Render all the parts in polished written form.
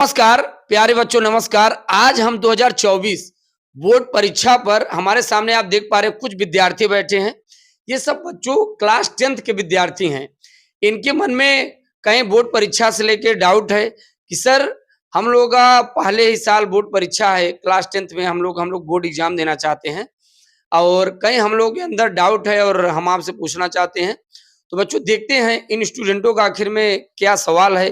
नमस्कार प्यारे बच्चों, नमस्कार। आज हम 2024 बोर्ड परीक्षा पर हमारे सामने आप देख पा रहे कुछ विद्यार्थी बैठे हैं। ये सब बच्चों क्लास 10th के विद्यार्थी हैं। इनके मन में कहीं बोर्ड परीक्षा से लेके डाउट है कि सर हम लोग का पहले ही साल बोर्ड परीक्षा है, क्लास 10th में हम लोग बोर्ड एग्जाम देना चाहते हैं और कहीं हम लोग के अंदर डाउट है और हम आपसे पूछना चाहते हैं। तो बच्चों देखते हैं इन स्टूडेंटों का आखिर में क्या सवाल है,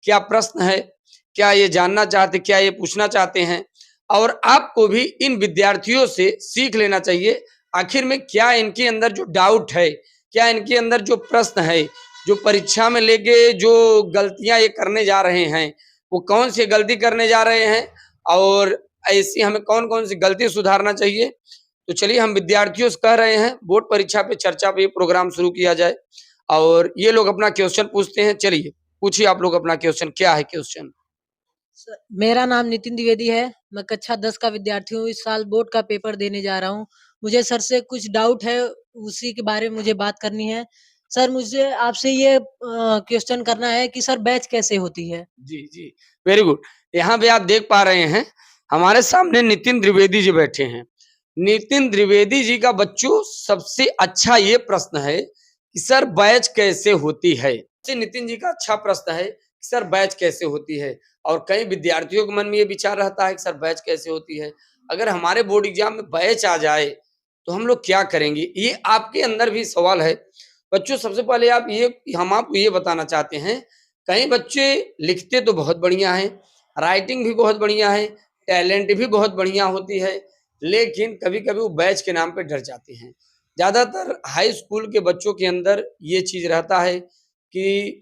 क्या प्रश्न है, क्या ये जानना चाहते, क्या ये पूछना चाहते हैं। और आपको भी इन विद्यार्थियों से सीख लेना चाहिए आखिर में क्या इनके अंदर जो डाउट है, क्या इनके अंदर जो प्रश्न है, जो परीक्षा में लेके जो गलतियां ये करने जा रहे हैं वो कौन सी गलती करने जा रहे हैं और ऐसी हमें कौन कौन सी गलती सुधारना चाहिए। तो चलिए हम विद्यार्थियों से कह रहे हैं बोर्ड परीक्षा पे चर्चा पे ये प्रोग्राम शुरू किया जाए और ये लोग अपना क्वेश्चन पूछते हैं। चलिए पूछिए आप लोग अपना क्वेश्चन, क्या है क्वेश्चन। मेरा नाम नितिन द्विवेदी है। मैं कक्षा 10 का विद्यार्थी हूँ। इस साल बोर्ड का पेपर देने जा रहा हूँ। मुझे सर से कुछ डाउट है, उसी के बारे में मुझे बात करनी है। सर मुझे आपसे ये क्वेश्चन करना है कि सर बैच कैसे होती है? जी जी, वेरी गुड। यहाँ पे आप देख पा रहे हैं हमारे सामने नितिन द्विवेदी जी बैठे हैं। नितिन द्विवेदी जी का बच्चों सबसे अच्छा ये प्रश्न है कि सर बैच कैसे होती है। नितिन जी का अच्छा प्रश्न है कि सर बैच कैसे होती है और कई विद्यार्थियों के मन में ये विचार रहता है कि सर बैच कैसे होती है, अगर हमारे बोर्ड एग्जाम में बैच आ जाए तो हम लोग क्या करेंगे। ये आपके अंदर भी सवाल है बच्चों। सबसे पहले आप ये हम आपको ये बताना चाहते हैं, कई बच्चे लिखते तो बहुत बढ़िया है, राइटिंग भी बहुत बढ़िया है, टैलेंट भी बहुत बढ़िया होती है, लेकिन कभी कभी वो बैच के नाम पे डर जाते हैं। ज्यादातर हाई स्कूल के बच्चों के अंदर ये चीज रहता है कि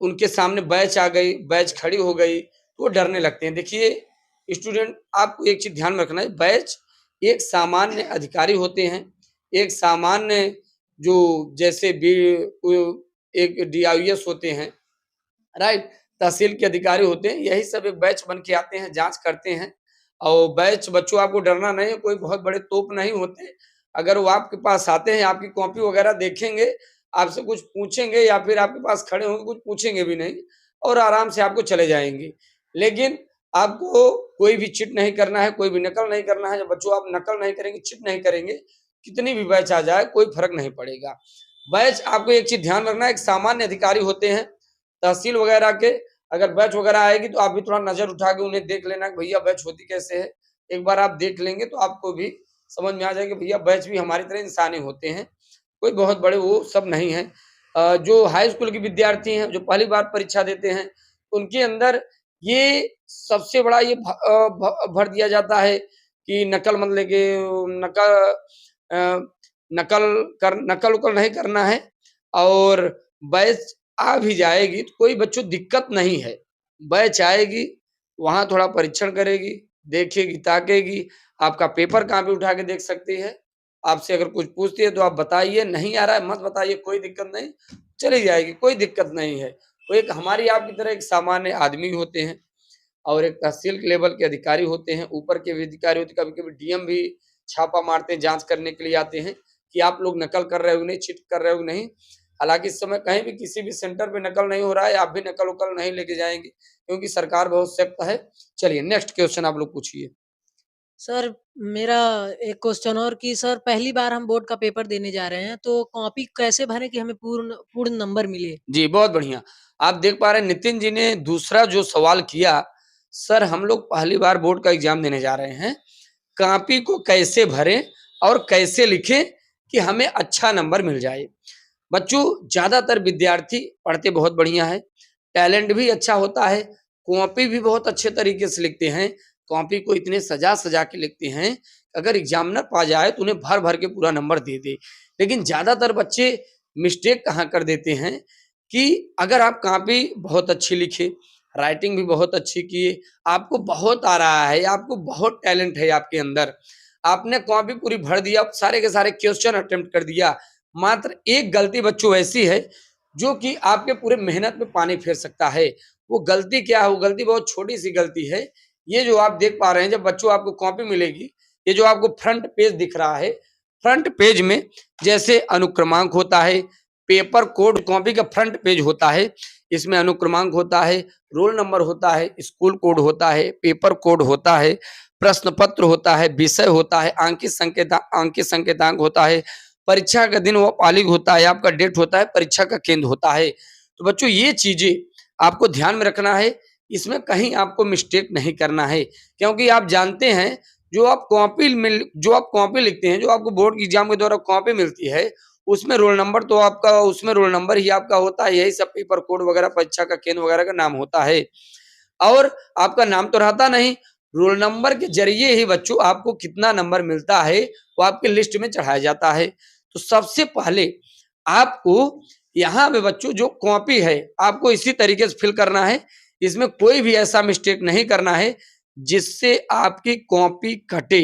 उनके सामने बैच आ गई, बैच खड़ी हो गई तो वो डरने लगते हैं। देखिए स्टूडेंट, आपको एक चीज ध्यान में रखना है, बैच एक सामान्य अधिकारी होते हैं, एक सामान्य जो जैसे भी एक DIS होते हैं, राइट, तहसील के अधिकारी होते हैं, यही सब एक बैच बन के आते हैं, जांच करते हैं। और बैच बच्चों आपको डरना नहीं है, कोई बहुत बड़े तोप नहीं होते। अगर वो आपके पास आते हैं, आपकी कॉपी वगैरह देखेंगे, आपसे कुछ पूछेंगे या फिर आपके पास खड़े होंगे, कुछ पूछेंगे भी नहीं और आराम से आपको चले जाएंगे। लेकिन आपको कोई भी चिट नहीं करना है, कोई भी नकल नहीं करना है। जब बच्चों आप नकल नहीं करेंगे, चिट नहीं करेंगे, कितनी भी बैच आ जाए कोई फर्क नहीं पड़ेगा। बैच आपको एक चीज ध्यान रखना है, एक सामान्य अधिकारी होते हैं तहसील वगैरह के। अगर बैच वगैरह आएगी तो आप भी थोड़ा नजर उठा के उन्हें देख लेना कि भैया बैच होती कैसे है। एक बार आप देख लेंगे तो आपको भी समझ में आ जाएगा भैया बैच भी हमारी तरह इंसान ही होते हैं, कोई बहुत बड़े वो सब नहीं है। जो हाई स्कूल के विद्यार्थी हैं, जो पहली बार परीक्षा देते हैं, उनके अंदर ये सबसे बड़ा ये भर दिया जाता है कि नकल मतलब के नकल नकल उकल नहीं करना है। और बैच आ भी जाएगी तो कोई बच्चों दिक्कत नहीं है। बैच आएगी, वहां थोड़ा परीक्षण करेगी, देखेगी, ताकेगी, आपका पेपर कॉपी उठा के देख सकती है। आपसे अगर कुछ पूछती है तो आप बताइए, नहीं आ रहा है मत बताइए, कोई दिक्कत नहीं, चली जाएगी, कोई दिक्कत नहीं है। वो एक हमारी आपकी तरह एक सामान्य आदमी होते हैं और एक तहसील के लेवल के अधिकारी होते हैं, ऊपर के भी अधिकारी होते हैं, कभी-कभी DM भी छापा मारते हैं, जाँच करने के लिए आते हैं कि आप लोग नकल कर रहे हो नहीं, चीट कर रहे हो नहीं। हालाँकि इस समय कहीं भी किसी भी सेंटर पे नकल नहीं हो रहा है, आप भी नकल-वकल नहीं लेके जाएँगे क्योंकि सरकार बहुत सख्त है। चलिए नेक्स्ट क्वेश्चन आप लोग पूछिए। सर मेरा एक क्वेश्चन और कि सर पहली बार हम बोर्ड का पेपर देने जा रहे हैं, तो कॉपी कैसे भरें कि हमें पूर्ण पूर्ण नंबर मिले? जी, बहुत बढ़िया। आप देख पा रहे हैं नितिन जी ने दूसरा जो सवाल किया, सर हम लोग पहली बार बोर्ड का एग्ज़ाम देने जा रहे हैं, कॉपी को कैसे भरें और कैसे लिखें कि हमें अच्छा नंबर मिल जाए। बच्चों ज़्यादातर विद्यार्थी पढ़ते बहुत बढ़िया है, टैलेंट भी अच्छा होता है, कॉपी भी बहुत अच्छे तरीके से लिखते हैं, कॉपी को इतने सजा-सजा के लिखते हैं, अगर एग्ज़ामिनर पा जाए तो उन्हें भर-भर के पूरा नंबर दे दे। लेकिन ज़्यादातर बच्चे मिस्टेक कहाँ कर देते हैं कि अगर आप कॉपी बहुत अच्छी लिखे, राइटिंग भी बहुत अच्छी किए, आपको बहुत आ रहा है, आपको बहुत टैलेंट है आपके अंदर, आपने कॉपी पूरी भर दिया, सारे के सारे क्वेश्चन अटेम्प्ट कर दिया, मात्र एक गलती बच्चों ऐसी है जो कि आपके पूरे मेहनत में पानी फेर सकता है। वो गलती क्या है? वो गलती बहुत छोटी सी गलती है। ये जो आप देख पा रहे हैं, जब बच्चों आपको कॉपी मिलेगी, ये जो आपको फ्रंट पेज दिख रहा है, फ्रंट पेज में जैसे अनुक्रमांक होता है, पेपर कोड कॉपी का फ्रंट पेज होता है, इसमें अनुक्रमांक होता है, रोल नंबर होता है, स्कूल कोड होता है, पेपर कोड होता है, प्रश्न पत्र होता है, विषय होता है, अंकित संकेतांक होता है, परीक्षा का दिन व तारीख होता है, आपका डेट होता है, परीक्षा का केंद्र होता है। तो बच्चों ये चीजें आपको ध्यान में रखना है, इसमें कहीं आपको मिस्टेक नहीं करना है, क्योंकि आप जानते हैं जो आप कॉपी लिखते हैं, जो आपको बोर्ड की एग्जाम के द्वारा कॉपी मिलती है, उसमें रोल नंबर तो आपका, उसमें रोल नंबर ही आपका होता है, यही सब पेपर कोड वगैरह, परीक्षा का केंद्र वगैरह का नाम होता है, और आपका नाम तो रहता नहीं। रोल नंबर के जरिए ही बच्चों आपको कितना नंबर मिलता है वो आपके लिस्ट में चढ़ाया जाता है। तो सबसे पहले आपको यहाँ पे बच्चों जो कॉपी है आपको इसी तरीके से फिल करना है, इसमें कोई भी ऐसा मिस्टेक नहीं करना है जिससे आपकी कॉपी कटे।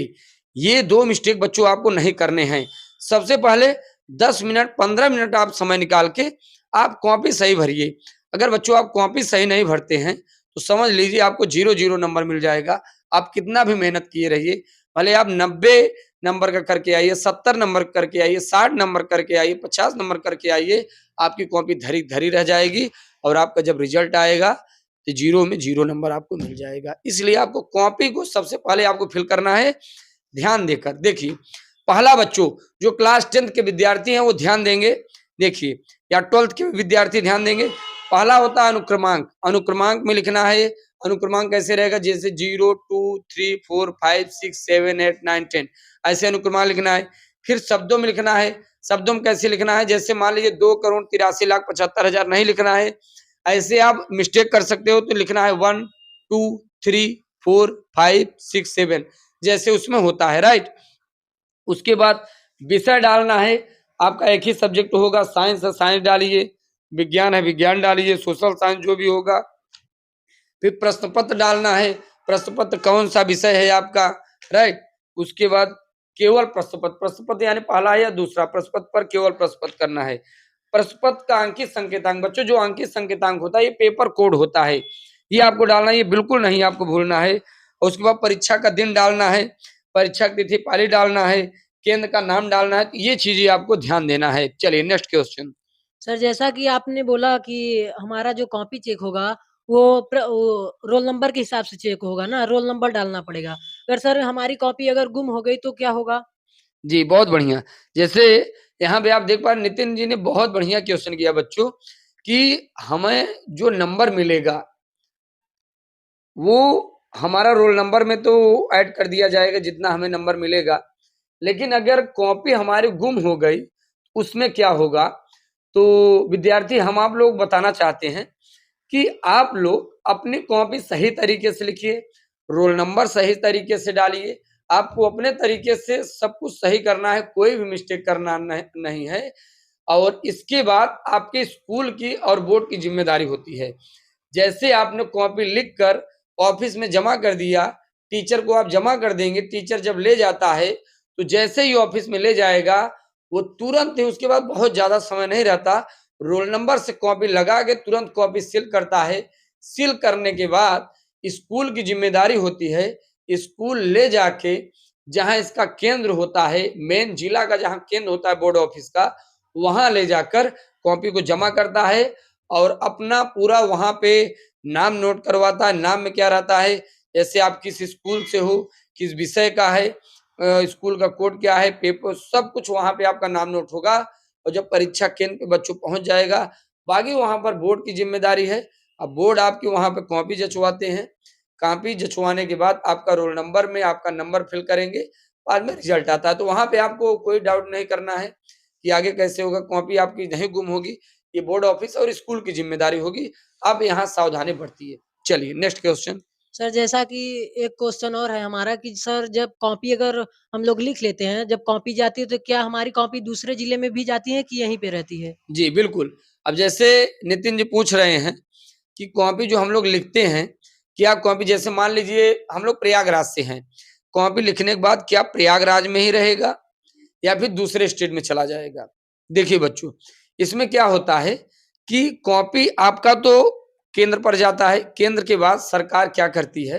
ये 2 मिस्टेक बच्चों आपको नहीं करने हैं। सबसे पहले 10 मिनट 15 मिनट आप समय निकाल के आप कॉपी सही भरिए। अगर बच्चों आप कॉपी सही नहीं भरते हैं तो समझ लीजिए आपको 0 नंबर मिल जाएगा। आप कितना भी मेहनत किए रहिए, भले आप 90 नंबर का करके आइए, 70 नंबर करके आइए, 60 नंबर करके आइए, 50 नंबर करके आइए, आपकी कॉपी धरी धरी रह जाएगी और आपका जब रिजल्ट आएगा तो 0 में 0 नंबर आपको मिल जाएगा। इसलिए आपको कॉपी को सबसे पहले आपको फिल करना है ध्यान देकर। देखिए पहला बच्चों जो क्लास 10th के विद्यार्थी हैं वो ध्यान देंगे, देखिए, या 12th के विद्यार्थी ध्यान देंगे। पहला होता है अनुक्रमांक। अनुक्रमांक में लिखना है, अनुक्रमांक कैसे रहेगा, जैसे 0 2 3 4 5 6 7 8 9 10 ऐसे अनुक्रमांक लिखना है। फिर शब्दों में लिखना है, शब्दों में कैसे लिखना है, जैसे मान लीजिए 2,83,75,000 नहीं लिखना है, ऐसे आप मिस्टेक कर सकते हो, तो लिखना है 1 2 3 4 5 6 7 जैसे उसमें होता है, राइट। उसके बाद विषय डालना है, आपका एक ही सब्जेक्ट होगा, साइंस है साइंस डालिए, विज्ञान है विज्ञान डालिए, सोशल साइंस जो भी होगा। फिर प्रश्न पत्र डालना है, प्रश्न पत्र कौन सा विषय है आपका, राइट। उसके बाद केवल प्रश्न पत्र यानी पहला या दूसरा प्रश्न पत्र पर केवल प्रश्न पत्र करना है। प्रश्न पत्र का अंकित संकेतांक, बच्चों जो अंकित संकेतांक होता है ये पेपर कोड होता है, ये आपको डालना है, ये बिल्कुल नहीं आपको भूलना है। और उसके बाद परीक्षा का दिन डालना है, परीक्षा की तिथि पाली डालना है, केंद्र का नाम डालना है, तो ये चीजें आपको ध्यान देना है। चलिए नेक्स्ट क्वेश्चन। सर जैसा कि आपने बोला कि हमारा जो कॉपी चेक होगा वो रोल नंबर के हिसाब से चेक होगा ना, रोल नंबर डालना पड़ेगा। अगर सर हमारी कॉपी अगर गुम हो गई तो क्या होगा? जी बहुत बढ़िया। जैसे यहाँ पे आप देख पा रहे नितिन जी ने बहुत बढ़िया क्वेश्चन किया बच्चों, कि हमें जो नंबर मिलेगा वो हमारा रोल नंबर में तो ऐड कर दिया जाएगा जितना हमें नंबर मिलेगा, लेकिन अगर कॉपी हमारी गुम हो गई उसमें क्या होगा। तो विद्यार्थी हम आप लोग बताना चाहते हैं कि आप लोग अपनी कॉपी सही तरीके से लिखिए, रोल नंबर सही तरीके से डालिए, आपको अपने तरीके से सब कुछ सही करना है, कोई भी मिस्टेक करना नहीं है। और इसके बाद आपके स्कूल की और बोर्ड की जिम्मेदारी होती है। जैसे आपने कॉपी लिख कर ऑफिस में जमा कर दिया, टीचर को आप जमा कर देंगे, टीचर जब ले जाता है तो जैसे ही ऑफिस में ले जाएगा वो तुरंत ही, उसके बाद बहुत ज्यादा समय नहीं रहता, रोल नंबर से कॉपी लगा के तुरंत कॉपी सील करता है। सील करने के बाद स्कूल की जिम्मेदारी होती है, स्कूल ले जाके जहां इसका केंद्र होता है, मेन जिला का जहां केंद्र होता है बोर्ड ऑफिस का, वहां ले जाकर कॉपी को जमा करता है और अपना पूरा वहां पे नाम नोट करवाता है। नाम में क्या रहता है, जैसे आप किस स्कूल से हो, किस विषय का है, स्कूल का कोड क्या है, पेपर सब कुछ वहां पे आपका नाम नोट होगा। और जब परीक्षा केंद्र पे बच्चों पहुंच जाएगा, बाकी वहां पर बोर्ड की जिम्मेदारी है। अब बोर्ड आपकी वहां पे कॉपी जचवाते हैं, कॉपी जचवाने के बाद आपका रोल नंबर में आपका नंबर फिल करेंगे, बाद में रिजल्ट आता है। तो वहां पे आपको कोई डाउट नहीं करना है कि आगे कैसे होगा, कॉपी आपकी नहीं गुम होगी, ये बोर्ड ऑफिस और स्कूल की जिम्मेदारी होगी। आप यहाँ सावधानी बरतिए। चलिए नेक्स्ट क्वेश्चन। सर जैसा कि एक क्वेश्चन और है हमारा कि सर जब कॉपी अगर हम लोग लिख लेते हैं, जब कॉपी जाती है तो क्या हमारी कॉपी दूसरे जिले में भी जाती है कि यहीं पे रहती है? जी बिल्कुल। अब जैसे नितिन जी पूछ रहे हैं कि कॉपी जो हम लोग लिखते हैं, क्या कॉपी, जैसे मान लीजिए हम लोग प्रयागराज से हैं, कॉपी लिखने के बाद क्या प्रयागराज में ही रहेगा या फिर दूसरे स्टेट में चला जाएगा। देखिए बच्चों इसमें क्या होता है कि कॉपी आपका तो केंद्र पर जाता है, केंद्र के बाद सरकार क्या करती है,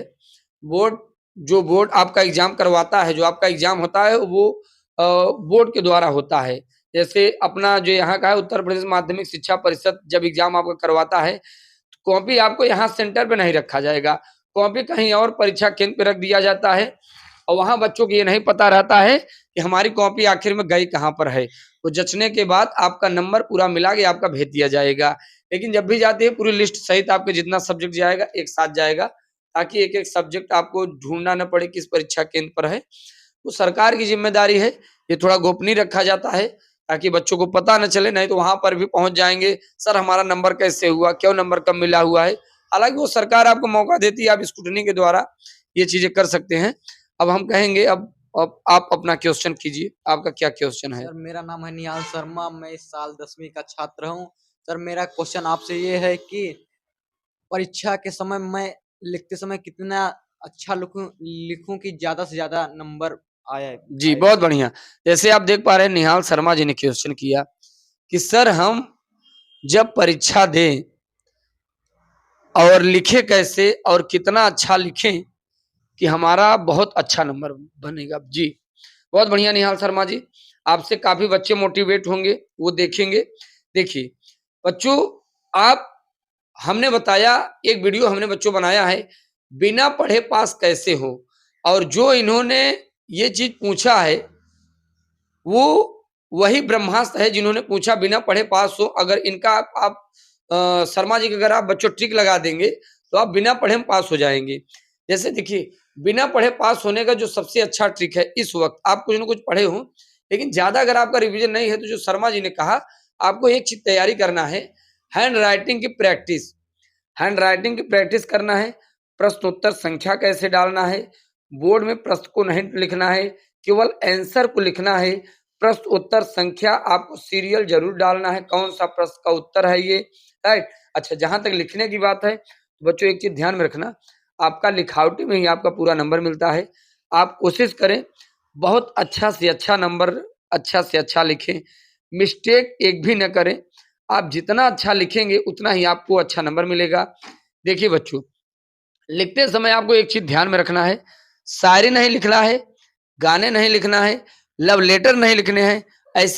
बोर्ड, जो बोर्ड आपका एग्जाम करवाता है, जो आपका एग्जाम होता है वो बोर्ड के द्वारा होता है। जैसे अपना जो यहाँ का है उत्तर प्रदेश माध्यमिक शिक्षा परिषद जब एग्जाम आपका करवाता है, तो कॉपी आपको यहाँ सेंटर पे नहीं रखा जाएगा, कॉपी कहीं और परीक्षा केंद्र पे रख दिया जाता है और वहां बच्चों को ये नहीं पता रहता है कि हमारी कॉपी आखिर में गई कहाँ पर है। तो जचने के बाद आपका नंबर पूरा मिला के आपका भेज दिया जाएगा। लेकिन जब भी जाते हैं पूरी लिस्ट सहित आपके जितना सब्जेक्ट जाएगा एक साथ जाएगा, ताकि एक एक सब्जेक्ट आपको ढूंढना न पड़े किस परीक्षा केंद्र पर है। तो सरकार की जिम्मेदारी है, ये थोड़ा गोपनीय रखा जाता है ताकि बच्चों को पता न चले, नहीं तो वहां पर भी पहुंच जाएंगे, सर हमारा नंबर कैसे हुआ, क्यों नंबर कम मिला हुआ है। हालांकि वो सरकार आपको मौका देती है, आप स्क्रूटनी के द्वारा ये चीजें कर सकते हैं। अब हम कहेंगे अब आप अपना क्वेश्चन कीजिए, आपका क्या क्वेश्चन है? सर मेरा नाम है निहाल शर्मा, मैं इस साल 10वीं का छात्र हूँ। सर मेरा क्वेश्चन आपसे ये है कि परीक्षा के समय मैं लिखते समय कितना अच्छा लिखूं कि ज्यादा से ज्यादा नंबर आए। जी बहुत बढ़िया। जैसे आप देख पा रहे हैं निहाल शर्मा जी ने क्वेश्चन किया कि सर हम जब परीक्षा दें और लिखे कैसे और कितना अच्छा लिखें कि हमारा बहुत अच्छा नंबर बनेगा। जी बहुत बढ़िया निहाल शर्मा जी, आपसे काफी बच्चे मोटिवेट होंगे, वो देखेंगे। देखिए बच्चों, आप हमने बताया, एक वीडियो हमने बच्चों बनाया है बिना पढ़े पास कैसे हो, और जो इन्होंने ये चीज पूछा है वो वही ब्रह्मास्त्र है जिन्होंने पूछा बिना पढ़े पास हो। अगर इनका आप शर्मा जी का अगर आप बच्चों ट्रिक लगा देंगे तो आप बिना पढ़े पास हो जाएंगे। जैसे देखिए बिना पढ़े पास होने का जो सबसे अच्छा ट्रिक है, इस वक्त आप कुछ ना कुछ पढ़े हो लेकिन ज्यादा अगर आपका रिवीजन नहीं है, तो जो शर्मा जी ने कहा आपको एक चीज तैयारी करना है, हैंड राइटिंग की प्रैक्टिस। हैंड राइटिंग की प्रैक्टिस करना है, प्रश्नोत्तर संख्या कैसे डालना है, बोर्ड में प्रश्न को नहीं लिखना है, केवल आंसर को लिखना है। प्रश्न उत्तर संख्या आपको सीरियल जरूर डालना है, कौन सा प्रश्न का उत्तर है ये, राइट। अच्छा, जहां तक लिखने की बात है तो बच्चों एक चीज ध्यान में रखना, आपका लिखावटी में ही आपका पूरा नंबर मिलता है। आप कोशिश करें बहुत अच्छा से अच्छा नंबर, अच्छा से अच्छा लिखें, मिस्टेक एक भी न करें। आप जितना अच्छा लिखेंगे उतना ही आपको अच्छा नंबर मिलेगा। देखिए बच्चों, लिखते समय आपको एक चीज ध्यान में रखना है, शायरी नहीं लिखना है, गाने नहीं लिखना है, लव लेटर नहीं लिखने हैं, ऐसे